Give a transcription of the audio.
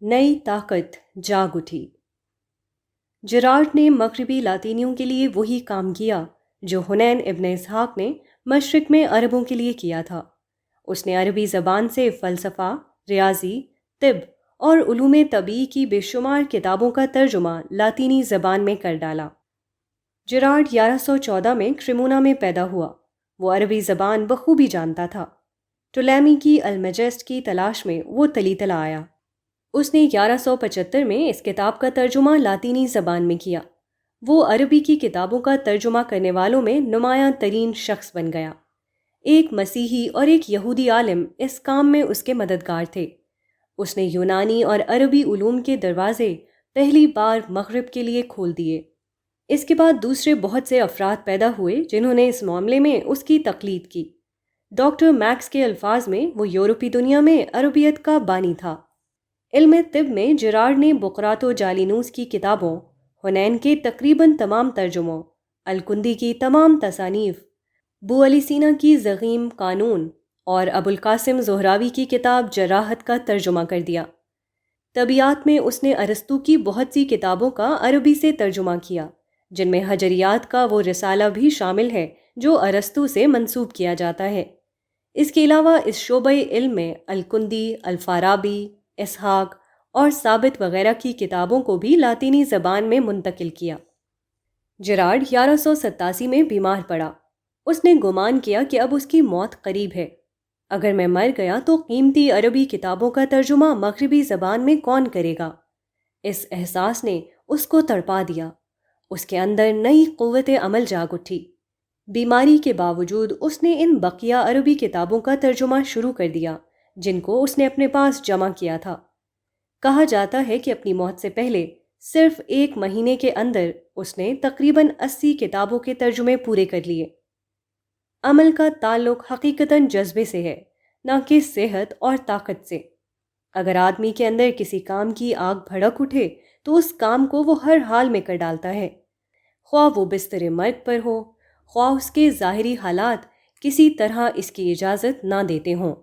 نئی طاقت جاگ اٹھی۔ جرارڈ نے مغربی لاطینیوں کے لیے وہی کام کیا جو حنین ابن اسحاق نے مشرق میں عربوں کے لیے کیا تھا۔ اس نے عربی زبان سے فلسفہ، ریاضی، طب اور علوم طبیعی کی بے شمار کتابوں کا ترجمہ لاطینی زبان میں کر ڈالا۔ جرارڈ 1114 میں کریمونا میں پیدا ہوا۔ وہ عربی زبان بخوبی جانتا تھا۔ ٹولیمی کی المجسٹ کی تلاش میں وہ تلی تلا آیا۔ اس نے 1175 میں اس کتاب کا ترجمہ لاطینی زبان میں کیا۔ وہ عربی کی کتابوں کا ترجمہ کرنے والوں میں نمایاں ترین شخص بن گیا۔ ایک مسیحی اور ایک یہودی عالم اس کام میں اس کے مددگار تھے۔ اس نے یونانی اور عربی علوم کے دروازے پہلی بار مغرب کے لیے کھول دیے۔ اس کے بعد دوسرے بہت سے افراد پیدا ہوئے جنہوں نے اس معاملے میں اس کی تقلید کی۔ ڈاکٹر میکس کے الفاظ میں وہ یورپی دنیا میں عربیت کا بانی تھا۔ علم طب میں جرارڈ نے بقراط و جالینوس کی کتابوں، حنین کے تقریباً تمام ترجموں، الکندی کی تمام تصانیف، بو علی سینا کی ضخیم قانون اور ابو القاسم زہراوی کی کتاب جراحت کا ترجمہ کر دیا۔ طبیعیات میں اس نے ارسطو کی بہت سی کتابوں کا عربی سے ترجمہ کیا، جن میں حجریات کا وہ رسالہ بھی شامل ہے جو ارسطو سے منسوب کیا جاتا ہے۔ اس کے علاوہ اس شعبۂ علم میں الکندی، الفارابی، اسحاق اور ثابت وغیرہ کی کتابوں کو بھی لاطینی زبان میں منتقل کیا۔ جرارڈ 1187 میں بیمار پڑا۔ اس نے گمان کیا کہ اب اس کی موت قریب ہے۔ اگر میں مر گیا تو قیمتی عربی کتابوں کا ترجمہ مغربی زبان میں کون کرے گا؟ اس احساس نے اس کو تڑپا دیا۔ اس کے اندر نئی قوت عمل جاگ اٹھی۔ بیماری کے باوجود اس نے ان بقیہ عربی کتابوں کا ترجمہ شروع کر دیا جن کو اس نے اپنے پاس جمع کیا تھا۔ کہا جاتا ہے کہ اپنی موت سے پہلے صرف 1 مہینے کے اندر اس نے تقریباً 80 کتابوں کے ترجمے پورے کر لیے۔ عمل کا تعلق حقیقتاً جذبے سے ہے، نہ کہ صحت اور طاقت سے۔ اگر آدمی کے اندر کسی کام کی آگ بھڑک اٹھے تو اس کام کو وہ ہر حال میں کر ڈالتا ہے، خواہ وہ بستر مرگ پر ہو، خواہ اس کے ظاہری حالات کسی طرح اس کی اجازت نہ دیتے ہوں۔